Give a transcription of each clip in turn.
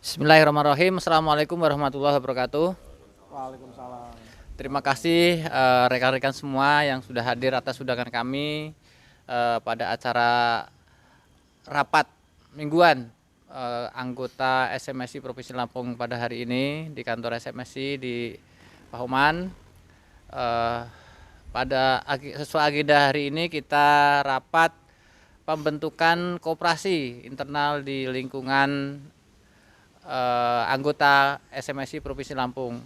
Bismillahirrahmanirrahim. Assalamualaikum warahmatullahi wabarakatuh. Waalaikumsalam. Terima kasih rekan-rekan semua yang sudah hadir atas undangan kami pada acara rapat mingguan anggota SMSI Provinsi Lampung pada hari ini di kantor SMSI di Pahoman. Sesuai agenda hari ini kita rapat pembentukan koperasi internal di lingkungan anggota SMSI Provinsi Lampung.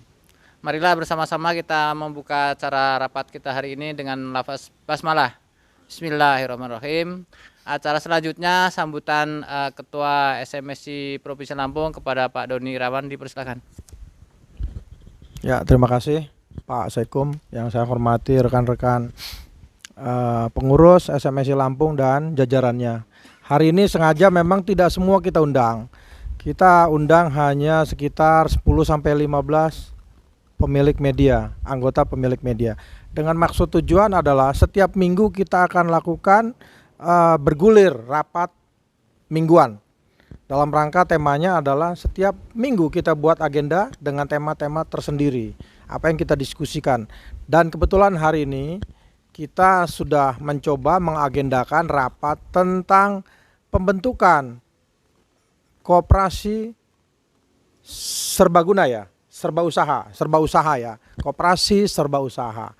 Marilah bersama-sama kita membuka acara rapat kita hari ini dengan lafaz basmalah. Bismillahirrahmanirrahim. Acara selanjutnya sambutan Ketua SMSI Provinsi Lampung kepada Pak Doni Irawan, dipersilakan. Ya, terima kasih Pak Sekum, yang saya hormati rekan-rekan pengurus SMSI Lampung dan jajarannya. Hari ini sengaja memang tidak semua kita undang. Kita undang hanya sekitar 10-15 pemilik media, anggota pemilik media. Dengan maksud tujuan adalah setiap minggu kita akan lakukan bergulir rapat mingguan. Dalam rangka temanya adalah setiap minggu kita buat agenda dengan tema-tema tersendiri, apa yang kita diskusikan. Dan kebetulan hari ini kita sudah mencoba mengagendakan rapat tentang pembentukan koperasi serbaguna ya, serba usaha ya, koperasi serba usaha.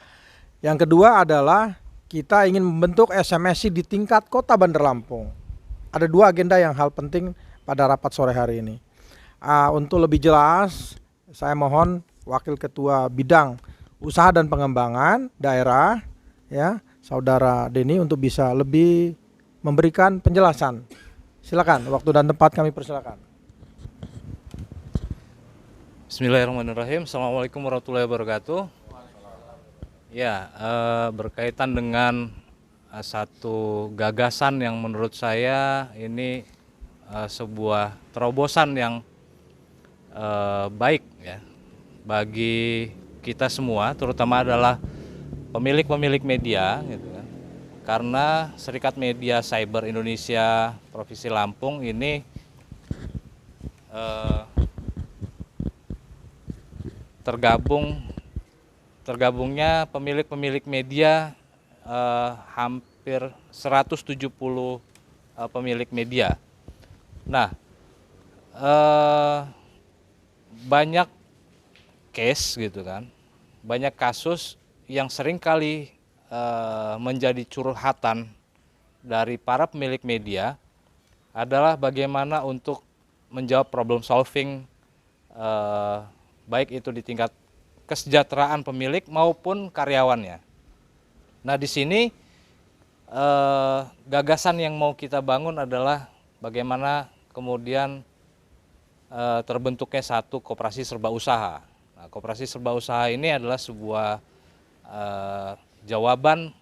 Yang kedua adalah kita ingin membentuk SMSI di tingkat Kota Bandar Lampung. Ada dua agenda yang hal penting pada rapat sore hari ini. Untuk lebih jelas, saya mohon Wakil Ketua Bidang Usaha dan Pengembangan Daerah, ya, Saudara Deni, untuk bisa lebih memberikan penjelasan. Silakan, waktu dan tempat kami persilakan. Bismillahirrahmanirrahim. Assalamualaikum warahmatullahi wabarakatuh. Ya, berkaitan dengan satu gagasan yang menurut saya ini sebuah terobosan yang baik ya bagi kita semua, terutama adalah pemilik-pemilik media, gitu kan. Karena Serikat Media Cyber Indonesia Provinsi Lampung ini tergabungnya pemilik-pemilik media hampir 170 pemilik media. Nah, banyak case gitu kan, banyak kasus yang seringkali menjadi curhatan dari para pemilik media adalah bagaimana untuk menjawab problem solving, baik itu di tingkat kesejahteraan pemilik maupun karyawannya. Nah, di sini gagasan yang mau kita bangun adalah bagaimana kemudian terbentuknya satu koperasi serba usaha. Nah, koperasi serba usaha ini adalah sebuah jawaban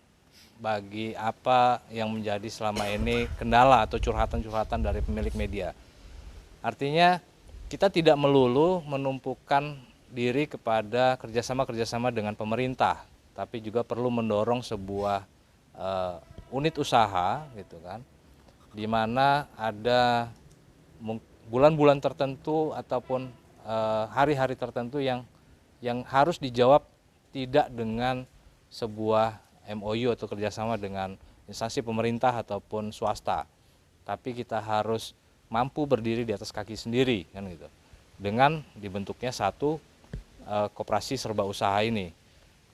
bagi apa yang menjadi selama ini kendala atau curhatan-curhatan dari pemilik media. Artinya kita tidak melulu menumpukan diri kepada kerjasama dengan pemerintah, tapi juga perlu mendorong sebuah unit usaha, gitu kan, di mana ada bulan-bulan tertentu ataupun hari-hari tertentu yang harus dijawab tidak dengan sebuah MOU atau kerjasama dengan instansi pemerintah ataupun swasta, tapi kita harus mampu berdiri di atas kaki sendiri, kan gitu, dengan dibentuknya satu koperasi serba usaha ini.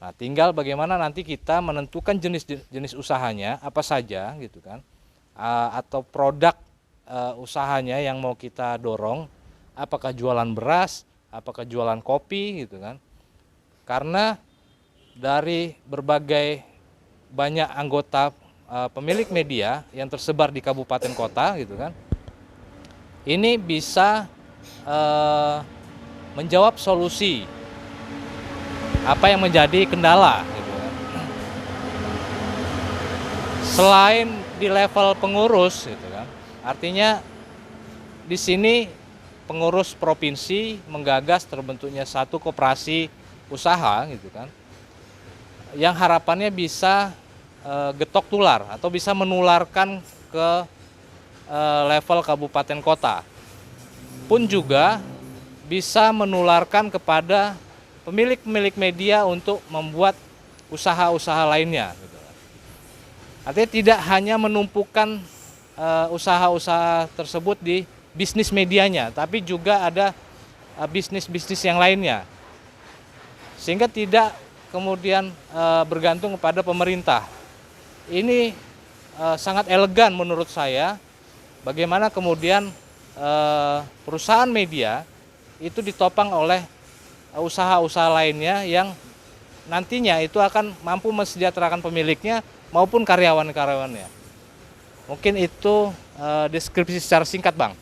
Nah, tinggal bagaimana nanti kita menentukan jenis usahanya apa saja, gitu kan, atau produk usahanya yang mau kita dorong, apakah jualan beras, apakah jualan kopi, gitu kan. Karena dari berbagai banyak anggota pemilik media yang tersebar di kabupaten kota, gitu kan, ini bisa menjawab solusi apa yang menjadi kendala, gitu kan. Selain di level pengurus, gitu kan, artinya di sini pengurus provinsi menggagas terbentuknya satu koperasi usaha, gitu kan, yang harapannya bisa getok tular atau bisa menularkan ke level kabupaten kota. pun juga bisa menularkan kepada pemilik-pemilik media untuk membuat usaha-usaha lainnya. Gitu. Artinya tidak hanya menumpukan usaha-usaha tersebut di bisnis medianya, tapi juga ada bisnis-bisnis yang lainnya. Sehingga tidak kemudian bergantung kepada pemerintah. Ini sangat elegan menurut saya, bagaimana kemudian perusahaan media itu ditopang oleh usaha-usaha lainnya yang nantinya itu akan mampu mensejahterakan pemiliknya maupun karyawan-karyawannya. Mungkin itu deskripsi secara singkat, Bang.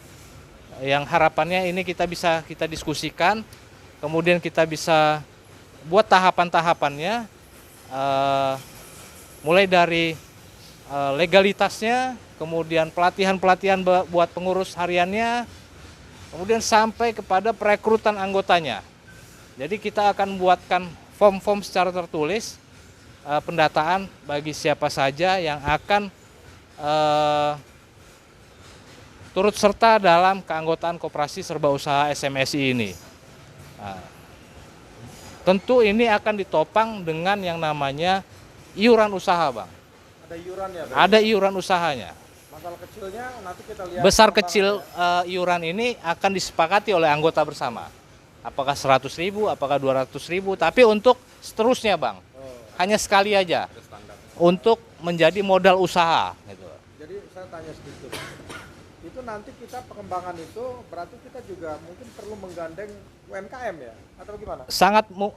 Yang harapannya ini kita diskusikan, kemudian kita bisa buat tahapan-tahapannya, mulai dari legalitasnya, kemudian pelatihan-pelatihan buat pengurus hariannya, kemudian sampai kepada perekrutan anggotanya. Jadi kita akan buatkan form-form secara tertulis, pendataan bagi siapa saja yang akan turut serta dalam keanggotaan Koperasi Serba Usaha SMSI ini. Nah, tentu ini akan ditopang dengan yang namanya iuran usaha, Bang. Ada iuran ya? Ada iuran usahanya. Masalah kecilnya nanti kita lihat. Besar kecil iuran ini akan disepakati oleh anggota bersama. Apakah 100.000, apakah 200.000, tapi untuk seterusnya, Bang. Hanya sekali aja. Untuk menjadi modal usaha. Gitu. Jadi saya tanya sedikit. Itu nanti kita pengembangan itu berarti kita juga mungkin perlu menggandeng UMKM ya? Atau gimana?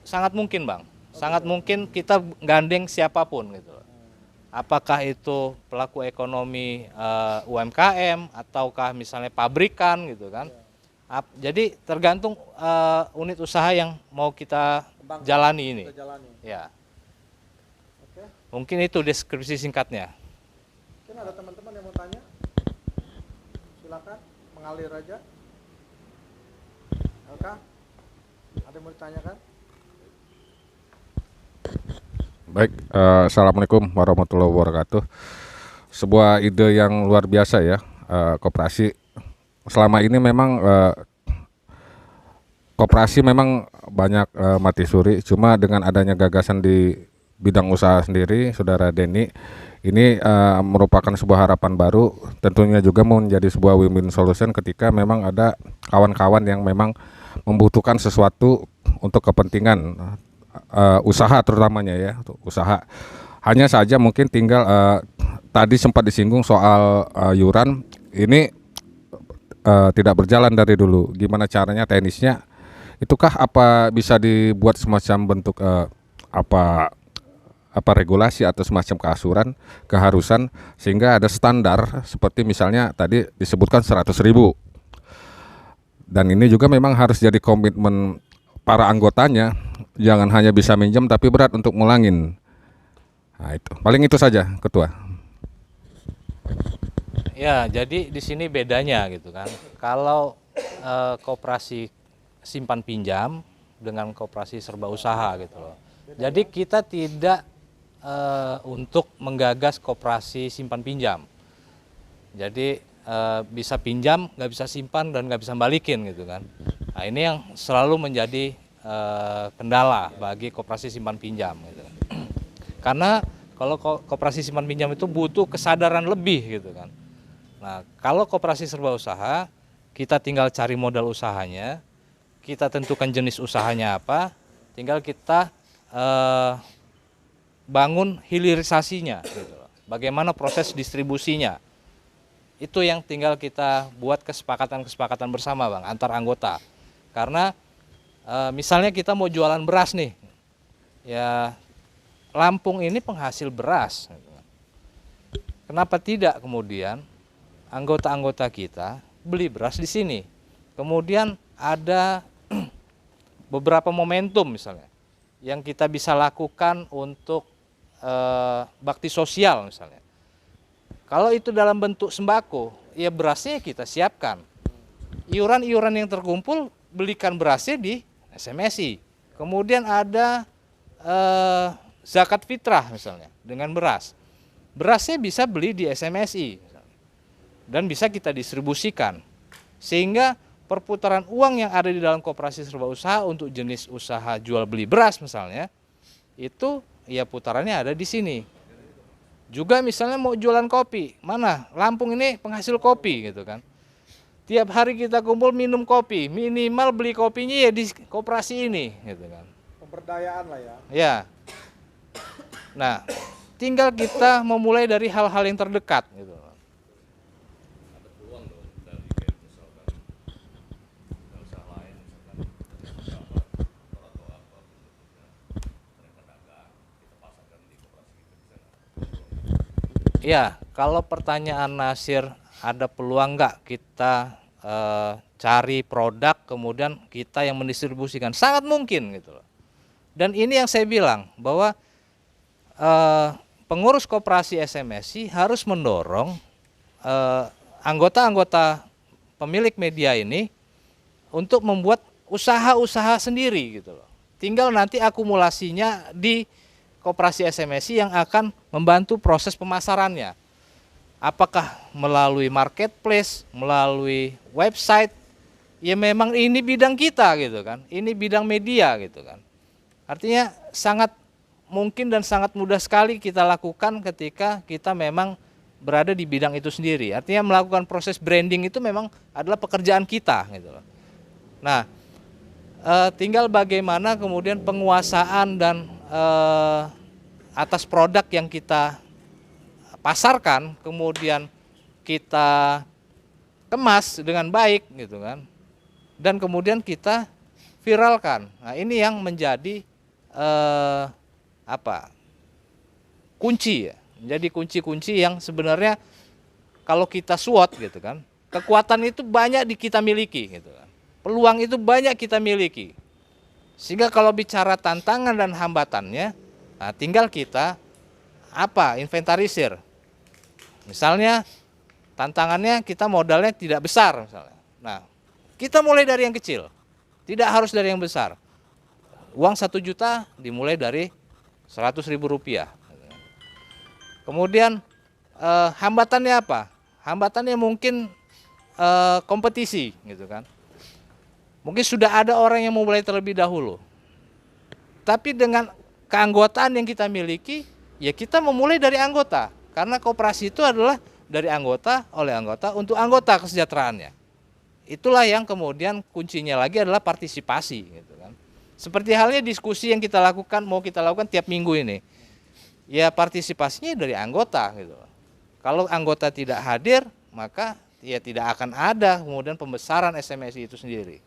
Sangat mungkin, Bang. Sangat mungkin kita gandeng siapapun gitu. Apakah itu pelaku ekonomi UMKM ataukah misalnya pabrikan gitu kan. Jadi tergantung unit usaha yang mau kita jalani ini. Ya. Oke. Mungkin itu deskripsi singkatnya. Mungkin ada teman-teman yang mau tanya? Silakan mengalir aja. Oke. Ada yang mau ditanyakan? Baik, assalamualaikum warahmatullahi wabarakatuh. Sebuah ide yang luar biasa ya, koperasi. Selama ini memang koperasi memang banyak mati suri. Cuma dengan adanya gagasan di bidang usaha sendiri, Saudara Denny, ini merupakan sebuah harapan baru. Tentunya juga menjadi sebuah win-win solution ketika memang ada kawan-kawan yang memang membutuhkan sesuatu untuk kepentingan usaha terutamanya ya, usaha. Hanya saja mungkin tinggal tadi sempat disinggung soal iuran ini tidak berjalan dari dulu. Gimana caranya teknisnya? Itukah apa bisa dibuat semacam bentuk apa regulasi atau semacam keharusan sehingga ada standar seperti misalnya tadi disebutkan 100.000. Dan ini juga memang harus jadi komitmen para anggotanya, jangan hanya bisa minjem tapi berat untuk mulangin. Nah, itu paling itu saja, Ketua. Ya, jadi di sini bedanya gitu kan. Kalau koperasi simpan pinjam dengan koperasi serba usaha gitu loh. Jadi kita tidak untuk menggagas koperasi simpan pinjam. Jadi bisa pinjam, nggak bisa simpan dan nggak bisa balikin gitu kan. Nah, ini yang selalu menjadi kendala bagi koperasi simpan pinjam gitu. Karena kalau koperasi simpan pinjam itu butuh kesadaran lebih gitu kan. Nah, kalau koperasi serba usaha, kita tinggal cari modal usahanya, kita tentukan jenis usahanya apa, tinggal kita bangun hilirisasinya gitu. Bagaimana proses distribusinya. Itu yang tinggal kita buat kesepakatan bersama, Bang, antar anggota. Karena misalnya kita mau jualan beras nih, ya Lampung ini penghasil beras. Kenapa tidak kemudian anggota-anggota kita beli beras di sini? Kemudian ada beberapa momentum misalnya yang kita bisa lakukan untuk bakti sosial misalnya. Kalau itu dalam bentuk sembako, ya berasnya kita siapkan. Iuran-iuran yang terkumpul, belikan berasnya di SMSI. Kemudian ada zakat fitrah misalnya dengan beras. Berasnya bisa beli di SMSI dan bisa kita distribusikan. Sehingga perputaran uang yang ada di dalam koperasi serba usaha untuk jenis usaha jual beli beras misalnya, itu ya putarannya ada di sini. Juga misalnya mau jualan kopi, mana Lampung ini penghasil kopi gitu kan. Tiap hari kita kumpul minum kopi, minimal beli kopinya ya di koperasi ini gitu kan. Pemberdayaan lah ya. Ya. Nah, tinggal kita memulai dari hal-hal yang terdekat gitu. Ya, kalau pertanyaan Nasir, ada peluang nggak kita cari produk kemudian kita yang mendistribusikan? Sangat mungkin gitu loh. Dan ini yang saya bilang bahwa pengurus koperasi SMSI harus mendorong anggota-anggota pemilik media ini untuk membuat usaha-usaha sendiri gitu loh. Tinggal nanti akumulasinya di koperasi SMSI yang akan membantu proses pemasarannya. Apakah melalui marketplace, melalui website, ya memang ini bidang kita gitu kan. Ini bidang media gitu kan. Artinya sangat mungkin dan sangat mudah sekali kita lakukan ketika kita memang berada di bidang itu sendiri. Artinya melakukan proses branding itu memang adalah pekerjaan kita gitu loh. Nah, tinggal bagaimana kemudian penguasaan dan atas produk yang kita pasarkan, kemudian kita kemas dengan baik gitu kan, dan kemudian kita viralkan. Nah, ini yang menjadi kunci ya, menjadi kunci-kunci yang sebenarnya kalau kita SWOT gitu kan, kekuatan itu banyak kita miliki gitu kan, peluang itu banyak kita miliki, sehingga kalau bicara tantangan dan hambatannya, nah tinggal kita inventarisir. Misalnya tantangannya kita modalnya tidak besar misalnya. Nah, kita mulai dari yang kecil. Tidak harus dari yang besar. Uang 1 juta dimulai dari 100.000 rupiah. Kemudian hambatannya apa? Hambatannya mungkin kompetisi gitu kan. Mungkin sudah ada orang yang memulai terlebih dahulu. Tapi dengan keanggotaan yang kita miliki, ya kita memulai dari anggota. Karena koperasi itu adalah dari anggota, oleh anggota, untuk anggota kesejahteraannya. Itulah yang kemudian kuncinya lagi adalah partisipasi gitu kan. Seperti halnya diskusi yang mau kita lakukan tiap minggu ini. Ya partisipasinya dari anggota gitu. Kalau anggota tidak hadir, maka ya tidak akan ada kemudian pembesaran SMSI itu sendiri.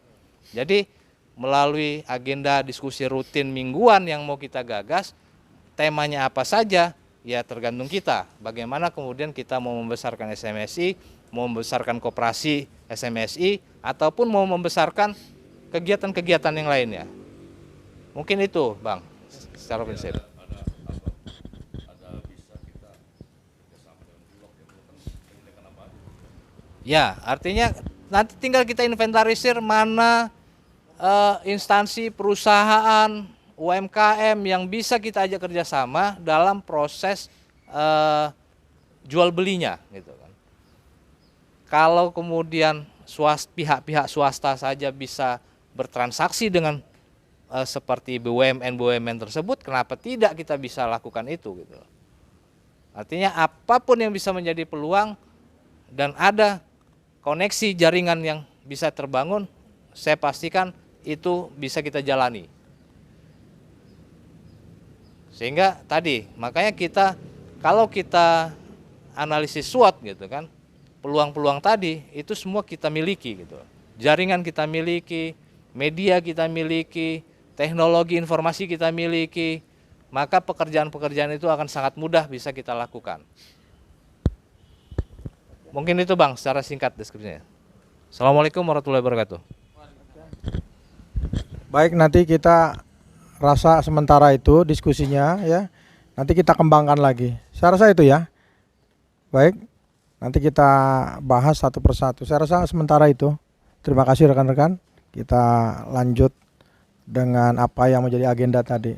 Jadi melalui agenda diskusi rutin mingguan yang mau kita gagas, temanya apa saja, ya tergantung kita. Bagaimana kemudian kita mau membesarkan SMSI, mau membesarkan koperasi SMSI, ataupun mau membesarkan kegiatan-kegiatan yang lainnya. Mungkin itu, Bang, secara prinsip. Ya, artinya nanti tinggal kita inventarisir mana instansi, perusahaan, UMKM yang bisa kita ajak kerjasama dalam proses jual belinya, gitu kan. Kalau kemudian pihak-pihak swasta saja bisa bertransaksi dengan seperti BUMN tersebut, kenapa tidak kita bisa lakukan itu, gitu. Artinya apapun yang bisa menjadi peluang dan ada koneksi jaringan yang bisa terbangun, saya pastikan itu bisa kita jalani. Sehingga tadi, makanya kalau kita analisis SWOT gitu kan, peluang-peluang tadi itu semua kita miliki gitu. Jaringan kita miliki, media kita miliki, teknologi informasi kita miliki, maka pekerjaan-pekerjaan itu akan sangat mudah bisa kita lakukan. Mungkin itu, Bang, secara singkat deskripsinya. Assalamualaikum warahmatullahi wabarakatuh. Baik, nanti kita rasa sementara itu diskusinya ya. Nanti kita kembangkan lagi. Saya rasa itu ya. Baik, nanti kita bahas satu persatu. Saya rasa sementara itu. Terima kasih rekan-rekan. Kita lanjut dengan apa yang menjadi agenda tadi.